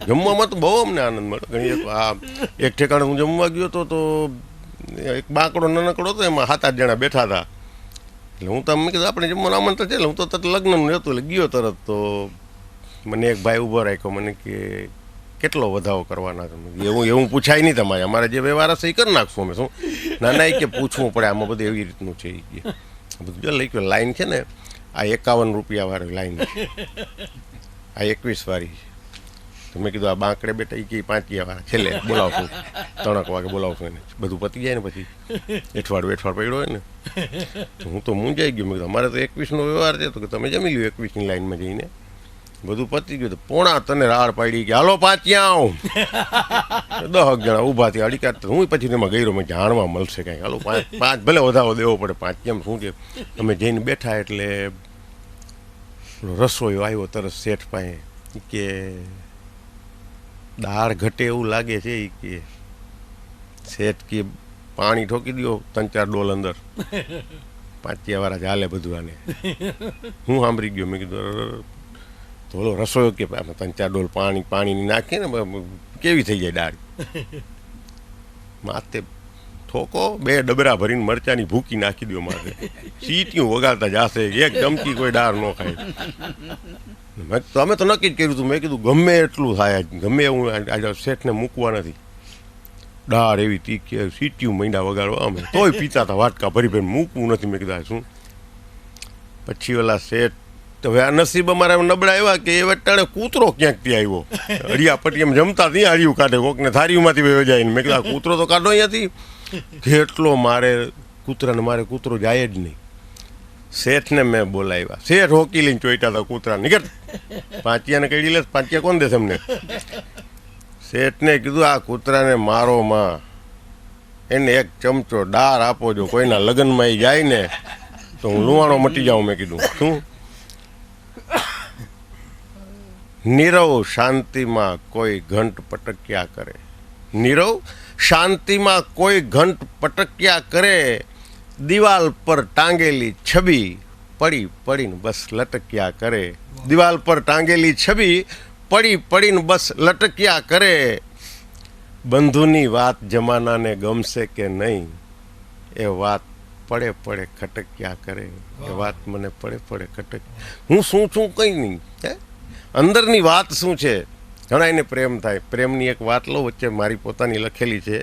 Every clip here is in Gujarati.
જમવામાં તો બહુ અમને આનંદ મળ્યો. ઘણી એક ઠેકાણે હું જમવા ગયો તો એક બાંકડો નાનકડો હતો, એમાં 7-8 જણા બેઠા હતા. એટલે હું તો મેં કીધું આપણે જમવાનું આમંત્રણ છે, એટલે હું તો તરત લગ્નનું નહોતું એટલે ગયો તરત. તો મને એક ભાઈ ઊભો રાખ્યો, મને કે કેટલો વધાવો કરવાના છે? એવું પૂછાય નહીં તમારે, અમારે જે વ્યવહાર હશે એ કરી નાખશું અમે. શું ના કે પૂછવું પડે, આમાં બધું એવી રીતનું છે એ કે બધું જો લઈ ગયો. લાઈન છે ને આ 51 રૂપિયા વાળી લાઈન છે, આ 21 વાળી છે. તો મેં કીધું આ બાંકડે બેઠા એ કે 5 વાળા છેલ્લે બોલાવશું, 3 વાગે બોલાવશું એને. બધું પતી જાય ને પછી એઠવાડ પડ્યો હોય ને. તો હું તો મૂંઝાઈ ગયો. મેં કીધું અમારે તો 21નો વ્યવહાર છે. તો કે તમે જમી લ્યો 21ની લાઈનમાં જઈને. બધું પતી ગયું. તો પોણા તને રાડ પાડી કે હાલો 5 આવ. 10 જણા ઊભા થયા અડી કાઢતા. હું પછી એમાં ગયો, મેં જાણવા મળશે કાંઈ. હાલો 5 ભલે વધાવો દેવો પડે, 5 કેમ શું છે. અમે જઈને બેઠા એટલે રસોઈ આવ્યો તરત શેઠ પાસે કે દાળ ઘટે એવું લાગે છે એ કે. શેઠ કે પાણી ઠોકી દો 3-4 ડોલ અંદર, 5 વાળા ચાલે બધું આને. હું સાંભળી ગયો. મેં કીધું તો ઓલો રસોઈ કે 3-4 ડોલ પાણી નાખીએ ને કેવી થઈ જાય દાળ. માથે ઠોકો 2 ડબરા ભરીને મરચાની ભૂકી નાખી દો માથે. સીટીયું વગાડતા જશે, એક ચમચી કોઈ દાળ ન ખાય. અમે તો નક્કી જ કર્યું હતું. મેં કીધું ગમે એટલું થાય, ગમે એવું આજે શેઠને મૂકવા નથી. દાળ એવી તીખી, સીટીયું મહિના વગાડવા અમે તોય પીતા હતા વાટકા ભરી ભરીને, મૂકવું નથી. મેં કીધું શું. પછી ઓલા શેઠ તો હવે આ નસીબ અમારા નબળા એવા કે એ વટાણે કૂતરો ક્યાંકથી આવ્યો. હરિયા પટ્ટી એમ જમતા ત્યાં હરિયું કાઢે, કોકને થારીમાંથી વયો જાય ને. મેં કીધું આ કૂતરો તો કાઢો અહીંયાથી. કેટલો મારે કૂતરાને, મારે કૂતરો જાય જ નહીં. શેઠને મેં બોલાવ્યા. શેઠ હોકી લઈને ચોઈટા હતા કૂતરા નીકળ. 5 કઈ લે, 5 કોણ દેશે અમને? શેઠને કીધું આ કૂતરાને મારો માં, એને 1 ચમચો દાળ આપો. જો કોઈના લગ્નમાં એ જાય ને તો હું લુવાણો મટી જાઉં. મેં કીધું શું? નીરવ શાંતિમાં કોઈ ઘંટ પટક્યા કરે, નીરવ શાંતિમાં કોઈ ઘંટ પટક્યા કરે. દિવાલ પર ટાંગેલી છબી પડીને બસ લટક્યા કરે. દિવાલ પર ટાંગેલી છબી પડીને બસ લટક્યા કરે. બંધુની વાત જમાનાને ગમશે કે નહીં, એ વાત પડે ખટક્યા કરે. એ વાત મને પડે ખટક. હું શું છું કંઈ નહીં. અંદરની વાત શું છે? ઘણા એને પ્રેમ થાય. પ્રેમની એક વાત લો વચ્ચે, મારી પોતાની લખેલી છે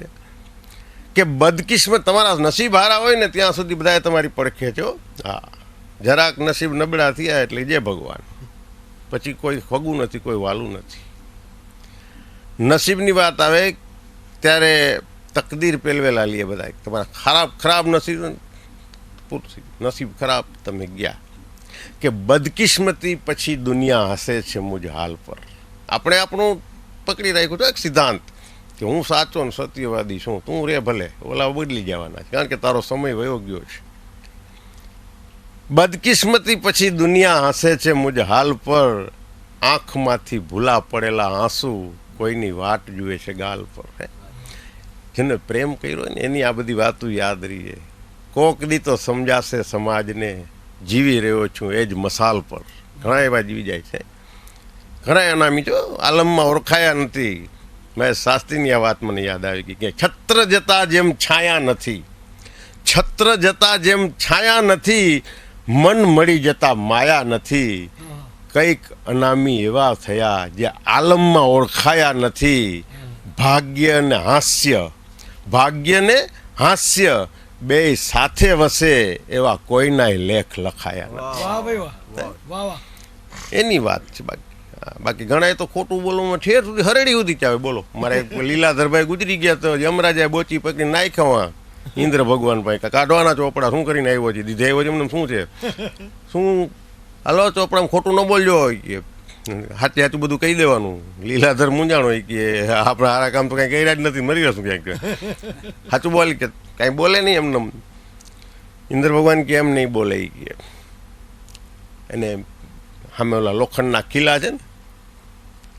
કે બદકિસ્મત તમારા નસીબ હારા હોય ને ત્યાં સુધી બધાએ તમારી પડખે છો. હા, જરાક નસીબ નબળા થયા એટલે જે ભગવાન, પછી કોઈ ખગું નથી, કોઈ વાલું નથી. નસીબની વાત આવે ત્યારે તકદીર પેલવેલા લઈએ બધા. તમારા ખરાબ નસીબ ખરાબ, તમે ગયા. કે બદકિસ્મતી પછી દુનિયા હસે છે મુજ હાલ પર. આપણે આપણું પકડી રાખ્યું છે એક સિદ્ધાંત કે હું સાચો ને સત્યવાદી છું, તું રે ભલે, ઓલા બદલી જવાના છે કારણ કે તારો સમય વયો ગયો છે. બદકિસ્મતી પછી દુનિયા હસે છે મુજ હાલ પર. આંખમાંથી ભૂલા પડેલા આંસુ કોઈની વાટ જુએ છે ગાલ પર. જેને પ્રેમ કર્યો ને એની આ બધી વાતો યાદ રહીએ. કોક દી તો સમજાશે સમાજને, જીવી રહ્યો છું એ જ મસાલ પર. ઘણા એવા જીવી જાય છે, ઘણા અનામી જો આલમમાં ઓળખાયા નથી. મેં શાસ્ત્રીની આ વાત મને યાદ આવી ગઈ કે છત્ર જતા જેમ છાયા નથી, છત્ર જતા જેમ છાયા નથી, મન મળી જતા માયા નથી. કંઈક અનામી એવા થયા જે આલમમાં ઓળખાયા નથી. ભાગ્ય ને હાસ્ય બે સાથે વસે એવા કોઈનાય લેખ લખાયા નથી. એની વાત છે. બાકી ઘણા તો ખોટું બોલવામાં ઠેર સુધી હરેડી સુધી ચાવે. બોલો, મારે લીલાધરભાઈ ગુજરી ગયા તો યમરાજાએ બોચી પકડી નાખ્યા ઇન્દ્ર ભગવાન પાસે. કાઢવાના ચોપડા શું કરીને આવ્યો છે, દીધે આવ્યો છે એમને શું છે, શું હાલો ચોપડામાં ખોટું ન બોલજો કે હાથે હાથું બધું કહી દેવાનું. લીલાધર મૂંઝાણો હોય કે આપણે હારા કામ તો કાંઈ કર્યા જ નથી, મરી જશું ક્યાંક. સાચું બોલે કે કાંઈ બોલે નહીં એમને. ઇન્દ્ર ભગવાન કે એમ નહીં બોલે કે એને સામે ઓલા લોખંડના કિલ્લા છે ને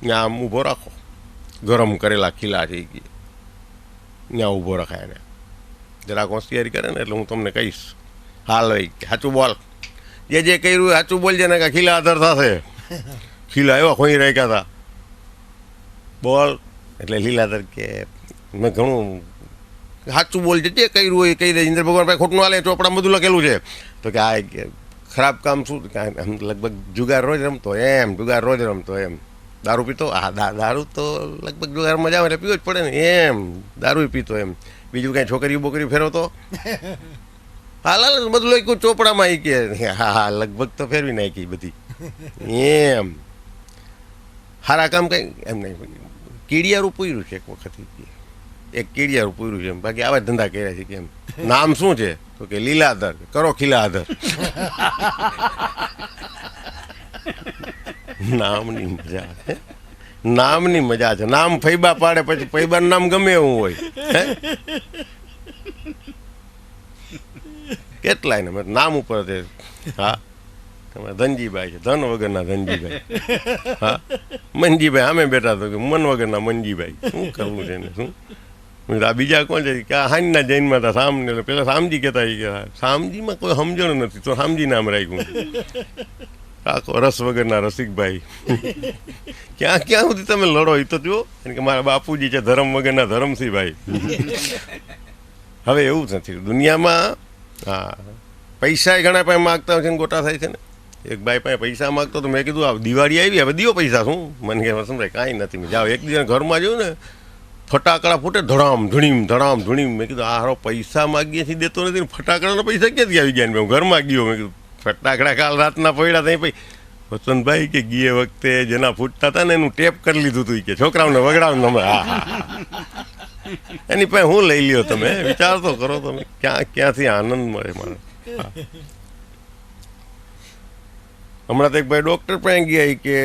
ત્યાં આમ ઊભો રાખો, ગરમ કરેલા કિલ્લા છે એ ત્યાં ઊભો રખાય એને. જરાક હોશિયારી કરે ને એટલે હું તમને કહીશ. હાલ ભાઈ સાચું બોલ, જે કર્યું સાચું બોલજે ને, કે ખીલા આધાર થશે. ખીલા એવા ખોઈ રાખ્યા હતા, બોલ. એટલે લીલાધર કે મેં ઘણું સાચું બોલજે, જે કર્યું હોય એ કહી દે. ઇન્દ્ર ભગવાન ભાઈ ખોટું હાલે, ચોપડામાં બધું લખેલું છે. તો કે આ ખરાબ કામ શું, લગભગ જુગાર રોજ રમતો એમ, જુગાર રોજ રમતો એમ. દારૂ પીતો, હા દારૂ તો લગભગ જુગાર મજા આવે એટલે પીવો જ પડે ને એમ, દારૂ પીતો એમ. બીજું કાંઈ છોકરીઓ બોકરીઓ ફેરવતો, હા લાલ બધું લખ્યું ચોપડામાં. એ કે હા હા લગભગ તો ફેરવી નાખી બધી એમ. સારા કામ કંઈ એમ નહીં. કીડિયારું પૂર્યું છે એક વખત, એક કીડિયારું પૂર્યું છે એમ. બાકી આવા જ ધંધા કર્યા છે કે એમ. નામ શું છે તો કે લીલાધર, કરો ખીલાધર. નામની મજા છે, નામની મજા છે. નામ ફૈબા પાડે પછી ફૈબાનું નામ ગમે એવું હોય. કેટલાય ને નામ ઉપર છે. હા ધનજીભાઈ છે, ધન વગરના ધનજીભાઈ. હા મનજીભાઈ સામે બેઠા તો કે મન વગરના મનજીભાઈ. શું કરવું છે ને શું? આ બીજા કોણ છે કે હાનના જૈનમાં હતા સામને, પેલા સામજી કહેતા કે સામજીમાં કોઈ સમજણ નથી તો સામજી નામ રાખ્યું. આખો રસ વગરના રસિકભાઈ. ક્યાં ક્યાં સુધી તમે લડો એ તો જુઓ. કે મારા બાપુજી છે ધર્મ વગરના ધરમસિંહભાઈ. હવે એવું જ નથી દુનિયામાં. હા પૈસા ઘણા પાસે માગતા હોય છે ને ગોટા થાય છે ને. એક ભાઈ પાસે પૈસા માગતો તો મેં કીધું આ દિવાળી આવી હવે દિયો પૈસા શું? મને કે સમજાય કાંઈ નથી. મેં જાઓ એક દિવસ ઘરમાં જોયું ને ફટાકડા ફૂટે ધડામ ધૂણીમ ધડામ ધૂણીમ. મેં કીધું આ હારો પૈસા માગીએ છીએ દેતો નથી ને ફટાકડાના પૈસા ક્યાંથી આવી ગયા? હું ઘરમાં ગયો, મેં કીધું ફટાકડા કાલ રાતના પડ્યા ત્યાં પછી વસંતભાઈ કે ગયે વખતે જેના ફૂટતા હતા ને એનું ટેપ કરી લીધું હતું કે છોકરાઓને વગડાવું તમે. હા એની પાસે હું લઈ લ્યો તમે, વિચાર તો કરો તમે ક્યાંથી આનંદ મળે મારે. હમણાં તો એક ભાઈ ડૉક્ટર પાસે ગયા કે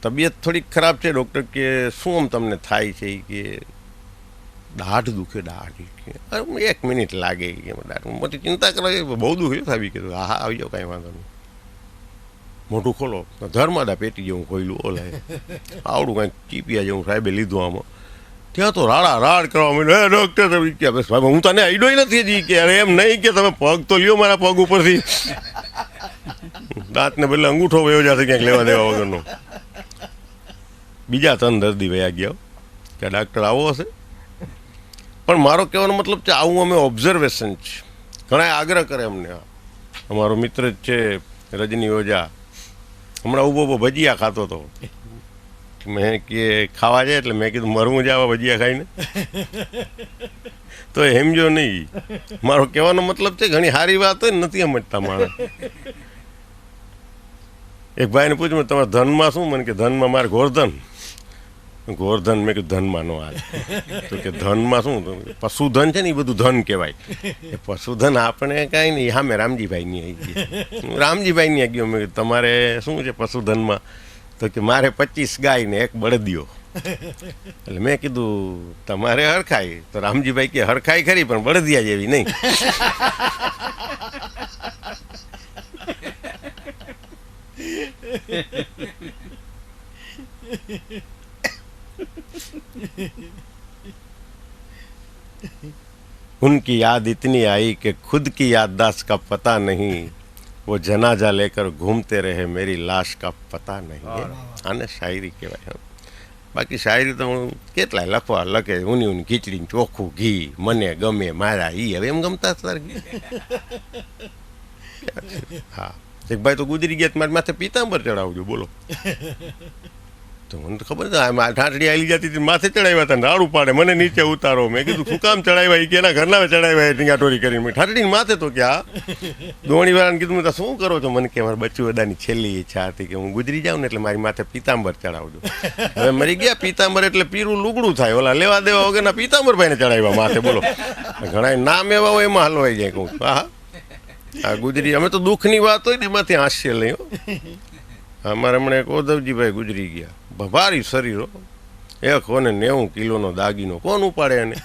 તબિયત થોડીક ખરાબ છે. ડૉક્ટર કે શું આમ તમને થાય છે? કે દાઢ દુખે. દાઢ એક મિનિટ લાગે કે દાઢ મોટી ચિંતા કરો, બહુ દુખ્યું આવી કીધું. હા હા આવી જાઓ કાંઈ વાંધો નહીં. મોઢું ખોલો, ધર્માદા પેટી જેવું ખોયલું ઓલા આવડું કાંઈક ચીપિયા જેવું સાહેબે લીધું આમાં. ત્યાં તો રાડા રાડ કરવા માંડ્યો. ડૉક્ટર કે બસ ભાઈ હું તને આઈડોય નથી હજી. કે અરે એમ નહીં કે તમે પગ તો લ્યો મારા પગ ઉપરથી. દાંતને બદલે અંગૂઠો વયો જશે ક્યાંક લેવા દેવા વગરનો. બીજા 3 દર્દી વયા ગયા કે ડાક્ટર આવો હશે. પણ મારો કહેવાનો મતલબ છે આવું અમે ઓબ્ઝર્વેશન છે. ઘણા આગ્રહ કરે અમને. અમારો મિત્ર જ છે રજની ઓઝા, હમણાં ઊભો ભજીયા ખાતો હતો. મેં કે ખાવા જાય એટલે મેં કીધું મરવું જ આવા ભજીયા ખાઈને. તો સમજો નહીં. મારો કહેવાનો મતલબ છે ઘણી સારી વાત હોય નથી સમજતા માણસ. એક ભાઈને પૂછ્યું તમારા ધનમાં શું? મને કે ધનમાં મારે ગોરધન. ગોરધન મેં કીધું ધનમાં નો હાલ. તો કે ધનમાં શું? પશુધન છે ને એ બધું ધન કહેવાય. એ પશુધન આપણે કાંઈ નહીં. હા મેં રામજીભાઈની આવી ગઈ. રામજીભાઈની આવી ગયો. મેં કીધું તમારે શું છે પશુધનમાં? તો કે મારે 25 ગાય ને 1 બળદિયો. એટલે મેં કીધું તમારે હરખાઈ. તો રામજીભાઈ કે હરખાઈ ખરી પણ બળદિયા જેવી નહીં. उनकी याद इतनी आई कि खुद की याददाश्त का पता नहीं, वो जनाजा लेकर घूमते रहे मेरी लाश का पता नहीं. आने शायरी कહેવાય. બાકી શાયરી તો હું કેટલાય લખવા લખે. ઊની ઊની ખીચડી ચોખ્ખું ઘી મને ગમે મારા ઈ. હવે એમ ગમતા તાર. હા એક ભાઈ તો ગુજરી ગયા, મારી માથે પીતાંબર ચડાવજો બોલો. તો મને તો ખબર નથી ઠાઠડી આલી જતી હતી માથે ચડાવ્યા હતા. રાડું પાડે મને નીચે ઉતારો. મેં કીધું શું કામ ચડાવ્યા? કે એના ઘરના ચડાવ્યા ટીંગાટોરી કરીને. ઠાઠડીને માથે તો કે આ દોણીવાળાને કીધું મેં શું કરો છો? મને કે મારા બચ્ચું અદાની છેલ્લી ઈચ્છા હતી કે હું ગુજરી જાઉં ને એટલે મારી માથે પીતાંબર ચડાવજો. હવે મરી ગયા પીતાંબર એટલે પીરું લુગડું થાય. ઓલા લેવા દેવા વગરના પીતાંબર ભાઈને ચડાવ્યા માથે બોલો. ઘણા નામ એવા હોય એમાં હલવાઈ જાય કહું. હા હા ગુજરી. અમે તો દુઃખની વાત હોય ને એમાંથી હાસ્ય લઈ. અમારે હમણાં એક ઓધવજીભાઈ ગુજરી ગયા. ભારી શરીરો, 190 કિલોનો દાગીનો. કોણ ઉપાડે એને?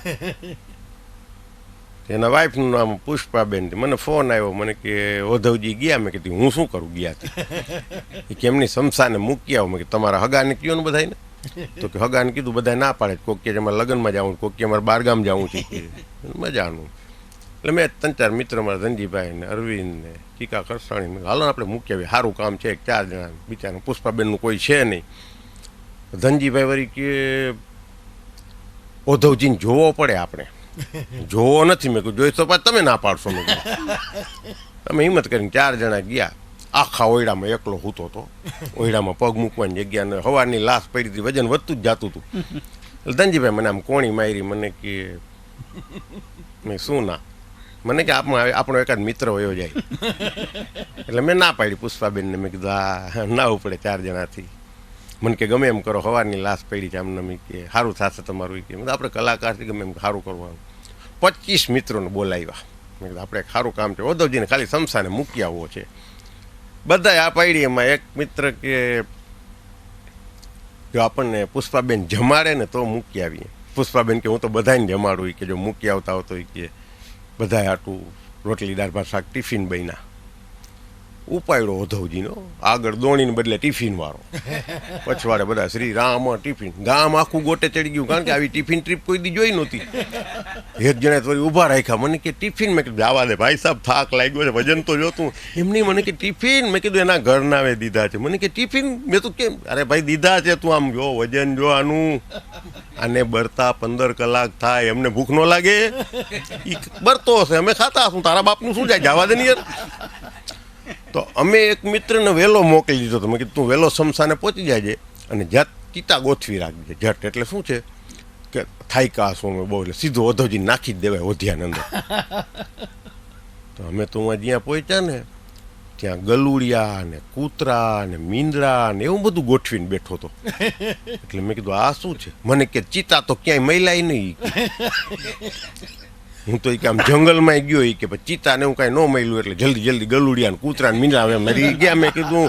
એના વાઈફનું નામ પુષ્પાબેન. મને ફોન આવ્યો. મને કે ઓધવજી ગયા. મેં કીધું હું શું કરું ગયા? કે એમની શમશાને મૂકી આવો. મેં કીધું તમારા હગાને કયો ને બધાને. તો કે હગાને કીધું બધા ના પાડે, કોક કે અમારે લગ્નમાં જાઉં, કોક કે અમારે બારગામ જાવું છે કે મજાનું. એટલે મેં 3-4 મિત્ર મારા ધનજીભાઈ ને અરવિંદ ને ચીકા ખરસાણી ને હાલો આપણે મૂકી આવીએ, સારું કામ છે, 4 જણા બિચારા પુષ્પાબેનનું કોઈ છે નહીં. ધનજીભાઈ વળી કે ઓધવજીને જોવો પડે આપણે, જોવો નથી. મેં કીધું જોઈશ તો પાછું તમે ના પાડશો. મેં તમે હિંમત કરીને 4 જણા ગયા. આખા ઓયડામાં એકલો હૂતો હતો, ઓયડામાં પગ મૂકવાની જગ્યા ને હવાની લાશ પડી હતી, વજન વધતું જ જતું હતું. એટલે ધનજીભાઈ મને આમ કોણી મારી, મને કે મેં શું ના, મને કે આપણો એકાદ મિત્ર વયો જાય. એટલે મેં ના પાડી પુષ્પાબેનને. મેં કીધું હા ના ઉપડે 4 જણાથી. મને કે ગમે એમ કરો, હવાની લાશ પડી છે આમને. મેં કે સારું થશે તમારું. કે આપણે કલાકારથી ગમે એમ સારું કરવાનું. 25 મિત્રોને બોલાવ્યા. મેં કીધું આપણે સારું કામ છે, ઓધવજીને ખાલી સમસાને મૂકી આવવો છે. બધા આ પાડી. એમાં એક મિત્ર કે જો આપણને પુષ્પાબેન જમાડે ને તો મૂકી આવીએ. પુષ્પાબેન કે હું તો બધાને જમાડું, કે જો મૂકી આવતા હો તો કે બધા આટલું રોટલી દાળ ભાત શાક ટિફિન બન્યા. ઉપાડ્યો ઓધવજીનો, આગળ દોણીને બદલે ટિફિન વાળો, પછવાડે બધા શ્રી રામ ટિફિન. ગામ આખું ગોટે ચડી ગયું, કારણ કે આવી ટિફિન ટ્રીપ કોઈ દી જોઈ નહોતી. એક જણે તો ઊભા રાખ્યા. મને કે ટિફિન? મેં કીધું જવા દે ભાઈ સાહેબ, થાક લાગ્યો છે, વજન તો જોતું એમની. મને કે ટિફિન? મેં કીધું એના ઘરનાવે દીધા છે. મને કે ટિફિન? મેં તો કેમ? અરે ભાઈ દીધા છે, તું આમ જો વજન જો આનું. આને બરતા 15 કલાક થાય, એમને ભૂખ ન લાગે? એ બરતો હશે, અમે ખાતા હશું, તારા બાપનું શું જાય, જવા દે ને યાર. તો અમે એક મિત્રને વહેલો મોકલી દીધો. તો મેં કીધું તું વહેલો સમસાને પહોંચી જાય અને જત ચિતા ગોઠવી રાખજે. જટ એટલે શું છે કે થાયકા હશું અમે બહુ, એટલે સીધો ઓધવજી નાખી જ દેવાય ઓધિયાની અંદર. તો અમે તો જ્યાં પહોંચ્યા ને ત્યાં ગલુડિયા ને કૂતરા ને મીંદડા ને એવું બધું ગોઠવીને બેઠો હતો. એટલે મેં કીધું આ શું છે? મને કે ચિતા તો ક્યાંય મૈલાય નહીં. હું તો આમ જંગલમાં ગયો કે ચિતાને હું કાંઈ ન મળ્યું એટલે જલ્દી ગલુડિયા ને કૂતરા ને મીંદડા મરી ગયા. મેં કીધું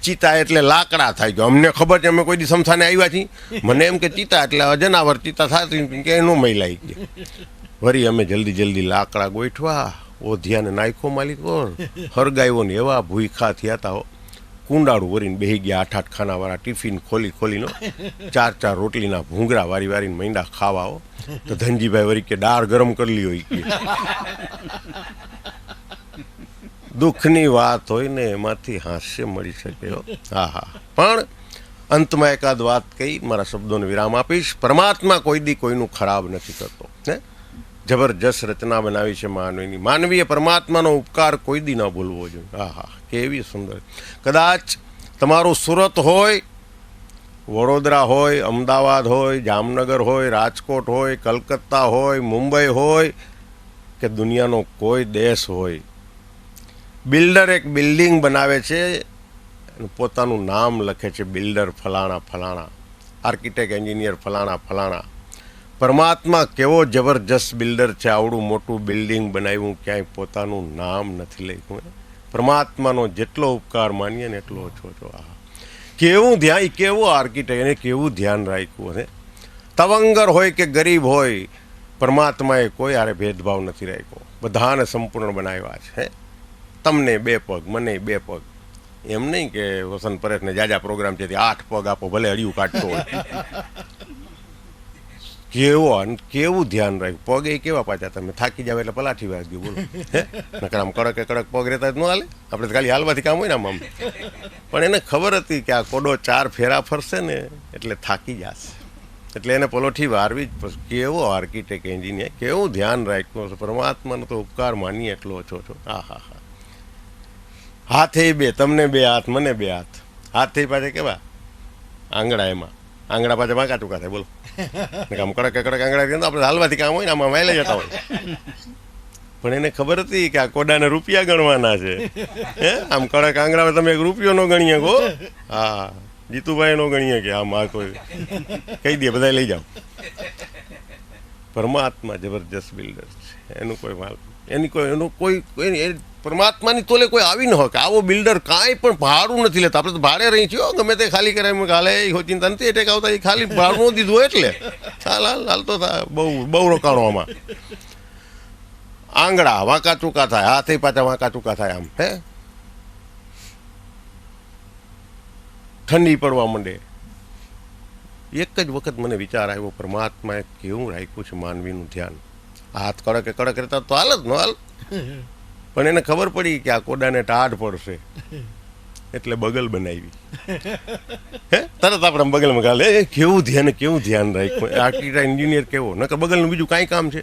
ચિતા એટલે લાકડા થાય ગયો. અમને ખબર છે, અમે કોઈ દી સમસાને આવ્યા છીએ. મને એમ કે ચિતા એટલે જનાવર, ચિતા થતી કે ન મૈલાઈ ગયા. વળી અમે જલ્દી લાકડા ગોઠવા, ઓધિયાને નાખ્યો માલિક ઓર હરગાયો ને એવા ભૂખા થયા હતા. કુંડાળું વરીને બેસી ગયા. 8-8 ખાનાવાળા ટિફિન ખોલીનો 4-4 રોટલીના ભૂંગરા વારીને મૈંડા ખાવા. તો ધનજીભાઈ વળી કે દાળ ગરમ કરી લ્યો. કે દુઃખની વાત હોય ને એમાંથી હાસ્ય મળી શકે. હા હા, પણ અંતમાં એકાદ વાત કહી મારા શબ્દોને વિરામ આપીશ. પરમાત્મા કોઈ દી કોઈનું ખરાબ નથી કરતો. હે, જબરજસ્ત રચના બનાવી છે માનવીની. માનવીએ પરમાત્માનો ઉપકાર કોઈ દી ન ભૂલવો જોઈએ. હા હા, કેવી સુંદર. કદાચ તમારું સુરત હોય, વડોદરા હોય, અમદાવાદ હોય, જામનગર હોય, રાજકોટ હોય, કલકત્તા હોય, મુંબઈ હોય કે દુનિયાનો કોઈ દેશ હોય, બિલ્ડર એક બિલ્ડિંગ બનાવે છે, પોતાનું નામ લખે છે બિલ્ડર ફલાણા ફલાણા, આર્કિટેક્ટ એન્જિનિયર ફલાણા ફલાણા. પરમાત્મા કેવો જબરજસ્ત બિલ્ડર છે, આવડું મોટું બિલ્ડિંગ બનાવ્યું, ક્યાંય પોતાનું નામ નથી લખ્યું. પરમાત્માનો જેટલો ઉપકાર માનીએ ને એટલો ઓછો છો. આ કેવું ધ્યાન, કેવો આર્કિટેક્ટ, એને કેવું ધ્યાન રાખ્યું હશે. તવંગર હોય કે ગરીબ હોય, પરમાત્માએ કોઈ આરે ભેદભાવ નથી રાખ્યો. બધાને સંપૂર્ણ બનાવ્યા છે. તમને 2 પગ, મને 2 પગ. એમ નહીં કે વસંત પરેશને જાજા પ્રોગ્રામ છે 8 પગ આપો, ભલે અડિયું કાઢતો હોય. કેવું ધ્યાન રાખ્યું. પગ એ કેવા પાછા, તમે થાકી જાવ એટલે પલાઠી વાગ્યું. બોલો હે, નકર આમ કડક પગ રહેતા જ ન હાલે. આપણે ખાલી હાલવાથી કામ હોય ને આમ. પણ એને ખબર હતી કે આ કોડો 4 ફેરા ફરશે ને એટલે થાકી જશે, એટલે એને પલોઠી વારવી જ. કેવો આર્કિટેક્ટ એન્જિનિયર, કેવું ધ્યાન રાખ્યું. પરમાત્માનો તો ઉપકાર માનીએ એટલો ઓછો છો. હા હા હા. હાથે 2, તમને 2 હાથ, મને 2 હાથ. હાથ થઈ પાછા કેવા આંગળા, એમાં આંગળા પાછા વાંકા ચૂકા થાય. બોલો, આમ કડક આંગળા આપણે હાલવાથી કામ હોય ને આમાં વાયલા જતા હોય. પણ એને ખબર હતી કે આ કોડાને રૂપિયા ગણવાના છે. હે, આમ કડક આંગળા તમે 1 રૂપિયો નો ગણીએ ગો. હા, જીતુભાઈ નો ગણીએ કે આમ આ કોઈ કહી દે બધા લઈ જાઓ. પરમાત્મા જબરજસ્ત બિલ્ડર છે. એનું કોઈ પરમાત્માની તોલે કોઈ આવી ન હોય કે આવો બિલ્ડર કાંઈ પણ ભાડું નથી લેતા. આપણે તો ભાડે રહી છીએ, ગમે તે ખાલી કરે હાલે, એ ચિંતા નથી. એટેક આવતા એ ખાલી ભાડું દીધું હોય એટલે હાલ તો બહુ રોકાણો આમાં. આંગળા વાંકા ચૂકા થાય, હાથે પાછા વાંકા ચૂકા થાય. આમ હે, ઠંડી પડવા માંડે, એક જ વખત મને વિચાર આવ્યો, પરમાત્માએ કેવું રાખ્યું છે માનવીનું ધ્યાન. હાથ કડકે કડક રહેતા તો હાલ જ ન હાલ, પણ એને ખબર પડી કે આ કોડાને ટાઢ પડશે એટલે બગલ બનાવી. હે તરત આપણે બગલમાં ગાલે કેવું ધ્યાન રાખ્યું. આર્કિટેક્ટ એન્જિનિયર કેવો, નકર બગલનું બીજું કાંઈ કામ છે?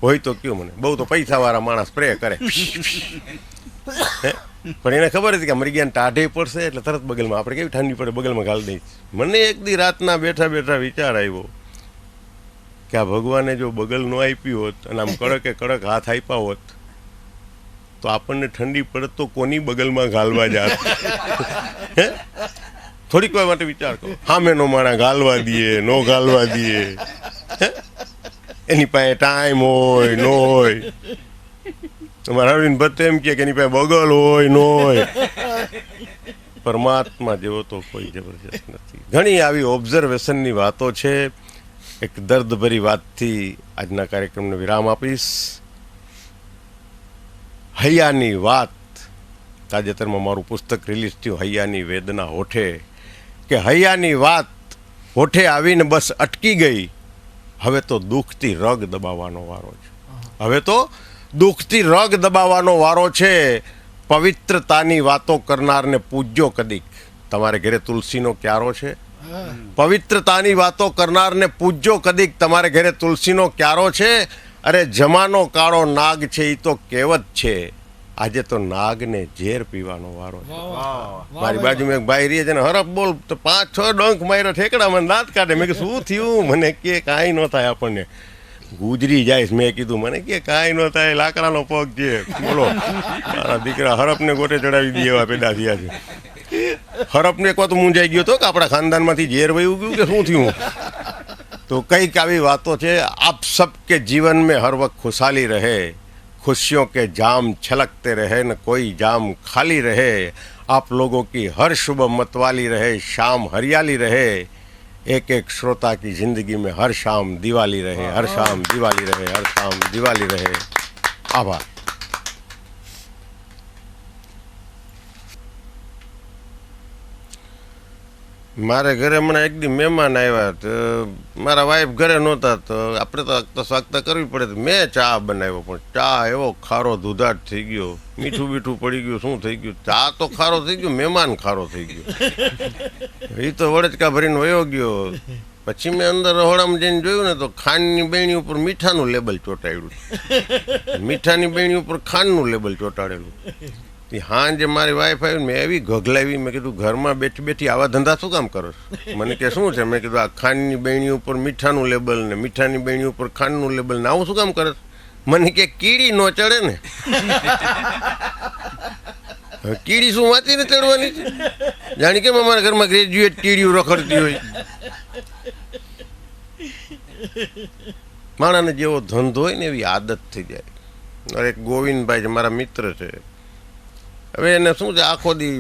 હોય તો કયો મને, બહુ તો પૈસાવાળા માણસ સ્પ્રે કરે. પણ એને ખબર હતી કે મરી ગયા ટાઢે પડશે એટલે તરત બગલમાં, આપણે કેવી ઠંડી પડે બગલમાં ગાળી દઈ. મને એક દી રાતના બેઠા બેઠા વિચાર આવ્યો કે આ ભગવાને જો બગલ ન આપી હોત અને આમ કડકે કડક હાથ આપ્યા હોત તો આપણને ઠંડી પડે તો કોની બગલમાં ગાલવા જાત? થોડીક વાર માટે વિચાર કરો. સામેનો માણા ગાલવા દઈએ નો ગાલવા દઈએ, એની પાસે ટાઈમ હોય ન હોય. તમારા અરવિંદ ભટ્ટ એમ કે એની પાસે બગલ હોય ન હોય. પરમાત્મા જેવો તો કોઈ જબરજસ્ત નથી. ઘણી આવી ઓબ્ઝર્વેશનની વાતો છે. એક દર્દભરી વાતથી આજના કાર્યક્રમને વિરામ આપીશ. હૈયાની વાત, તાજેતરમાં મારું પુસ્તક રિલીઝ થયું હૈયાની વેદના હોઠે, કે હૈયાની વાત હોઠે આવીને બસ અટકી ગઈ, હવે તો દુઃખથી રગ દબાવવાનો વારો છે. હવે તો દુઃખથી રગ દબાવવાનો વારો છે. પવિત્રતાની વાતો કરનારને પૂજ્યો કદીક. તમારે ઘરે તુલસીનો ક્યારો છે? પવિત્રતાની વાતો કરનારને પૂજ્યો કદીક. તમારે ઘરે તુલસીનો ક્યારો છે? અરે જમાનો કાળો નાગ છે એ તો કહેવત છે, આજે તો નાગને ઝેર પીવાનો વારો છે. મારી બાજુમાં એક ભાઈ રહે છે ને, હરફ બોલ તો 5-6 ડંખ માર્યો ઠેકડામાં દાંત કાઢે. મેં કીધું શું થયું? મને કે કાંઈ ન થાય, આપણને ગુજરી જાય. મેં કીધું મને કે કાંઈ ન થાય, લાકડાનો પગ છે. બોલો, મારા દીકરા હરફને ગોટે ચડાવી દે એવા પેદા થયા છે. હરફને એક વાત મૂંઝાઈ ગયો હતો કે આપણા ખાનદાનમાંથી ઝેર વયું ગયું કે શું થયું. तो कई कावी बातों છે. आप सबके जीवन में हर वक्त खुशहाली रहे, खुशियों के जाम छलकते रहे, न कोई जाम खाली रहे. आप लोगों की हर सुबह मतवाली रहे, शाम हरियाली रहे. एक एक श्रोता की जिंदगी में हर शाम दिवाली रहे, हर शाम दिवाली रहे, हर शाम दिवाली रहे. आभार. મારે ઘરે હમણાં એક દી મહેમાન આવ્યા, તો મારા વાઈફ ઘરે નહોતા, તો આપણે તો સ્વાગત કરવી પડે. તો મેં ચા બનાવ્યો, પણ ચા એવો ખારો દુધાટ થઈ ગયો, મીઠું બીઠું પડી ગયું. શું થઈ ગયું? ચા તો ખારો થઈ ગયો, મહેમાન ખારો થઈ ગયો. એ તો વડચકા ભરીને વયો ગયો. પછી મેં અંદર રહોડામાં જઈને જોયું ને, તો ખાંડની બેણી ઉપર મીઠાનું લેબલ ચોંટાડ્યું. મીઠાની બેણી ઉપર ખાંડનું લેબલ ચોંટાડેલું. હાંજે મારી વાઈફ આવી, મેં એવી ગગલાવી. મેં કીધું ઘરમાં બેઠી બેઠી આવા ધંધા શું કામ કરો? મને કે શું છે? મેં કીધું આ ખાંડની બેણી ઉપર મીઠાનું લેબલ ને મીઠાની બેણી ઉપર ખાંડનું લેબલ ને આવું શું કામ કરે? મને કે કીડી નો ચડે ને. કીડી શું વાંચીને ચડવાની છે? જાણી કેમ અમારા ઘરમાં ગ્રેજ્યુએટ કીડીઓ રખડતી હોય. માણાને જેવો ધંધો હોય ને એવી આદત થઈ જાય. એક ગોવિંદભાઈ છે, મારા મિત્ર છે. હવે એને શું છે, આખો દી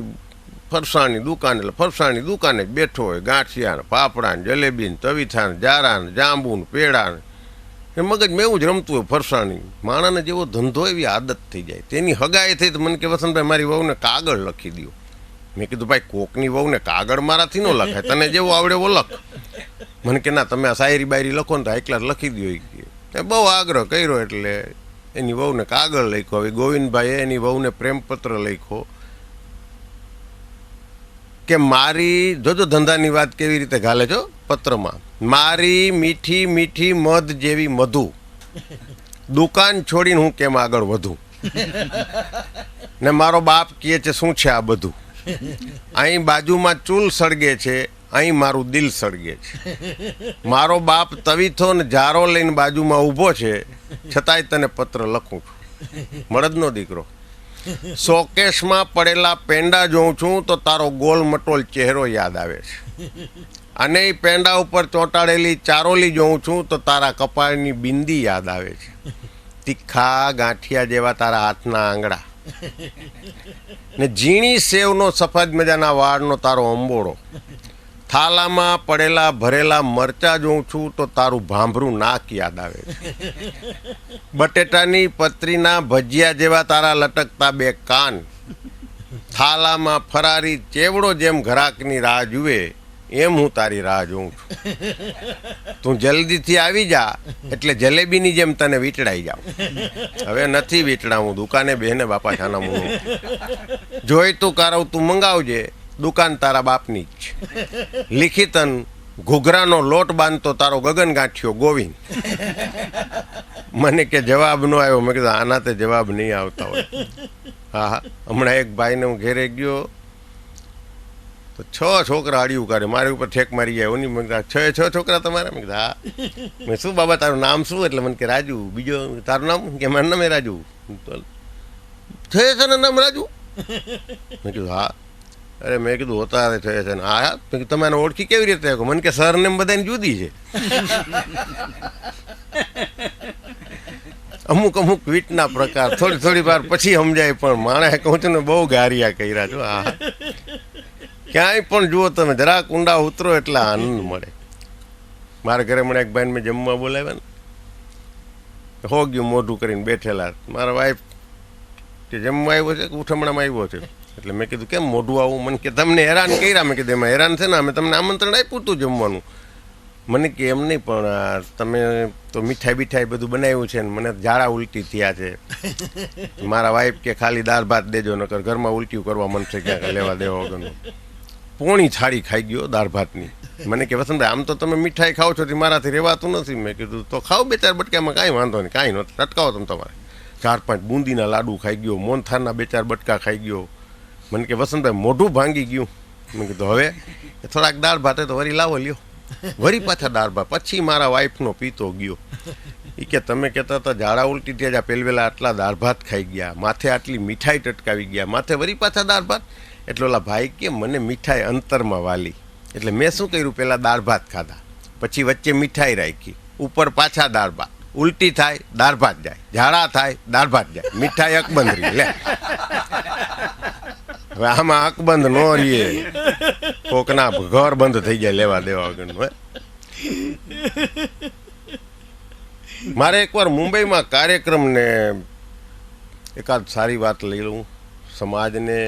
ફરસાણની દુકાન, એટલે ફરસાણની દુકાને બેઠો હોય. ગાંઠિયા ને પાપડા ને જલેબી ને તવીથા ને જારા ને જાંબુ ને પેડા ને એ મગજમાં એવું જ રમતું હોય ફરસાણી. માણાને જેવો ધંધો એવી આદત થઈ જાય. તેની હગાઈ થઈ તો મને કે વસંતભાઈ મારી વહુને કાગળ લખી દો. મેં કીધું ભાઈ કોકની વહુને કાગળ મારાથી ન લખાય, તને જેવો આવડે એવો લખ. મને કે ના તમે આ શાયરી બાયરી લખો ને તો એકલા લખી દો. એ બહુ આગ્રહ કર્યો એટલે એની વહુને કાગળ લખ્યો. હવે ગોવિંદભાઈએ એની વહુને પ્રેમપત્ર લખ્યો કે મારી, જોજો ધંધાની વાત કેવી રીતે ઘાલે છો પત્રમાં, મારી મીઠી મીઠી મધ જેવી મધુ, દુકાન છોડીને હું કેમ આગળ વધું. ને મારો બાપ કહે છે શું છે આ બધું? અહીં બાજુમાં ચૂલ સળગે છે, અહીં મારું દિલ સળગે છે. મારો બાપ તવીથો ને જારો લઈને બાજુમાં ઊભો છે, છતાંય તને પત્ર લખું છું. મળદનો દીકરો. શોકેશમાં પડેલા પેંડા જોઉં છું તો તારો ગોલ મટોલ ચહેરો યાદ આવે છે. અને એ પેંડા ઉપર ચોંટાડેલી ચારોલી જોઉં છું તો તારા કપાળની બિંદી યાદ આવે છે. તીખા ગાંઠિયા જેવા તારા હાથના આંગળા ને ઝીણી સેવનો સફેદ મજાના વાળનો તારો અંબોળો. થાલામાં પડેલા ભરેલા મરચા જોઉં છું તો તારું ભાંભરું નાક યાદ આવે છે. બટેટાની પતરીના ભજીયા જેવા તારા લટકતા બે કાન. થાલામાં ફરારી ચેવડો જેમ ઘરાકની રાહ જુએ એમ હું તારી રાહ જોઉં છું. તું જલ્દીથી આવી જા એટલે જલેબીની જેમ તને વીંટળાઈ જાઉં. હવે નથી વીંટળાવું, દુકાને બેહને બાપા છાના મું. જોઈ તું કારવ તું મંગાવજે, દુકાન તારા બાપની જ છે. લિખિતન ઘૂઘરાનો લોટ બાંધતો તારો ગગન ગાંઠિયો ગોવિંદ. મને કે જવાબ ન આવ્યો. મેં કીધું આના તે જવાબ નહીં આવતા હોય. હા હા, હમણાં એક ભાઈને હું ઘેરે ગયો તો 6 છોકરા અડિયું કાઢે, મારી ઉપર ઠેક મારી જાય. ઓની મેં કીધું 6 છોકરા તમારા? મેં કીધું હા. મેં શું બાબા તારું નામ શું? એટલે મને કે રાજુ. બીજો તારું નામ? કે મારું નામ એ રાજુ. છે ને નામ રાજુ? મેં કીધું હા. અરે મેં કીધું હોતા છે ને. હા હા. મેં કીધું તમે ઓળખી કેવી રીતે? મને કે સરનેમ બધાની જુદી છે. અમુક અમુક વીટના પ્રકાર થોડી વાર પછી સમજાય, પણ માણસે કહું છું ને બહુ ગારિયા કર્યા છો. હા, ક્યાંય પણ જુઓ તમે જરાક ઊંડા ઉતરો એટલે આનંદ મળે. મારા ઘરે મને એક ભાઈને મેં જમવા બોલાવ્યા ને, હો ગયું મોઢું કરીને બેઠેલા. મારા વાઈફ કે જમવા આવ્યો છે કે ઉઠમણામાં આવ્યો છે? એટલે મેં કીધું કેમ મોઢું આવું? મને કે તમને હેરાન કર્યા. મેં કીધું એમાં હેરાન છે ને, અમે તમને આમંત્રણ આપ્યું હતું જમવાનું. મને કે એમ નહીં, પણ તમે તો મીઠાઈ બીઠાઈ બધું બનાવ્યું છે ને મને ઝાડા ઉલટી થયા છે. મારા વાઈફ કે ખાલી દાળ ભાત દેજો, નકર ઘરમાં ઉલટીઓ કરવા મન છે ક્યાંક લેવા દેવા વગરનું. પોણી થાળી ખાઈ ગયો દાળ ભાતની. મને કે વસંતભાઈ આમ તો તમે મીઠાઈ ખાઓ છો, મારાથી રહેવાતું નથી. મેં કીધું તો ખાઓ 2-4 બટકામાં, કાંઈ વાંધો નહીં, કાંઈ નહોતું, અટકાવો તમે તમારે. 4-5 બુંદીના લાડુ ખાઈ ગયો, મોહનથાળના 2-4 બટકા ખાઈ ગયો. મને કે વસંતભાઈ મોઢું ભાંગી ગયું. મેં કીધું હવે થોડાક દાળ ભાતે તો વરી લાવો લ્યો. વરી પાછા દાળ ભાત. પછી મારા વાઈફનો પીતો ગયો. એ કે તમે કહેતા હતા ઝાડા ઉલટી થયા, પહેલવેલા આટલા દાળ ભાત ખાઈ ગયા, માથે આટલી મીઠાઈ ટટકાવી ગયા, માથે વરી પાછા દાળ ભાત. એટલે ઓલા ભાઈ કે મને મીઠાઈ અંતરમાં વાલી. એટલે મેં શું કર્યું, પહેલાં દાળ ભાત ખાધા, પછી વચ્ચે મીઠાઈ રાખી, ઉપર પાછા દાળ ભાત. ઉલટી થાય દાળ ભાત જાય, ઝાડા થાય દાળ ભાત જાય, મીઠાઈ અકબંધ રહી. લે હવે આમાં અકબંધ ન રહીએ, કોકના ઘર બંધ થઈ જાય લેવા દેવા વગરનું. મારે એકવાર મુંબઈમાં કાર્યક્રમને એકાદ સારી વાત લઈ લઉં. સમાજને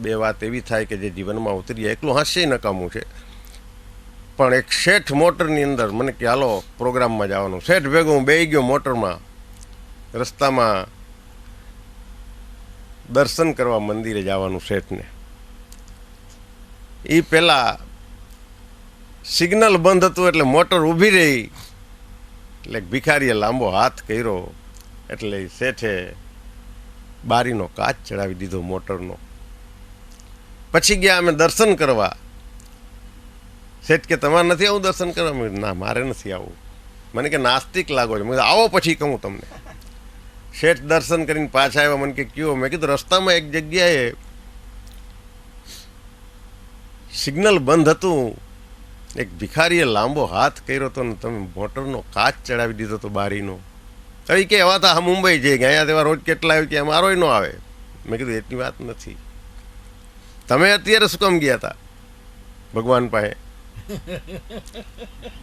2 વાત એવી થાય કે જે જીવનમાં ઉતરી જાય. એકલું હાસ્ય નકામું છે, પણ એક શેઠ મોટરની અંદર મને કે હાલો પ્રોગ્રામમાં જવાનું. શેઠ ભેગો હું બેસી ગયો મોટરમાં. રસ્તામાં દર્શન કરવા મંદિરે જવાનું શેઠને. એ પહેલાં સિગ્નલ બંધ હતું એટલે મોટર ઊભી રહી. એટલે ભિખારીએ લાંબો હાથ કર્યો એટલે શેઠે બારીનો કાચ ચડાવી દીધો મોટરનો. પછી ગયા અમે દર્શન કરવા. શેઠ કે તમારે નથી આવું દર્શન કરવા? ના મારે નથી આવું. મને કે નાસ્તિક લાગો છો. મેં આવો પછી કહું તમને. શેઠ દર્શન કરીને પાછા આવ્યા. મને કે કયો? મેં કીધું રસ્તામાં એક જગ્યાએ સિગ્નલ બંધ હતું, એક ભિખારીએ લાંબો હાથ કર્યો હતો ને તમે મોટરનો કાચ ચડાવી દીધો હતો બારીનો. હવે કે એવા તો હા મુંબઈ જઈએ કે અહીંયા તેવા રોજ કેટલા આવે કે અમારોય ન આવે. મેં કીધું એટલી વાત નથી. તમે અત્યારે શું કામ ગયા હતા ભગવાન પાસે?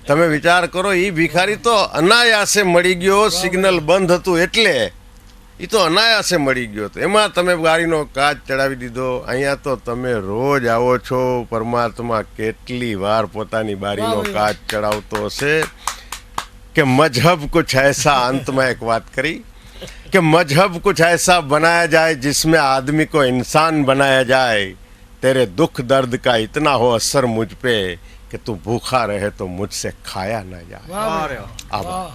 તમે વિચાર કરો, એ ભિખારી તો અનાયાસે મળી ગયો. સિગ્નલ બંધ હતું એટલે એ તો અનાયાસે મળી ગયો હતો. એમાં તમે ગાડીનો કાચ ચડાવી દીધો. અહીંયા તો તમે રોજ આવો છો. પરમાત્મા કેટલી વાર પોતાની બારીનો કાચ ચડાવતો હશે કે મજહબ કુછ ऐसा. અંતમાં એક વાત કરી કે મજહબ કુછ ऐसा बनाया जाए जिसमें आदमी को इंसान बनाया जाए. तेरे दुख दर्द का इतना हो असर मुझ पे कि तू भूखा रहे तो मुझसे खाया न जाए. आभार.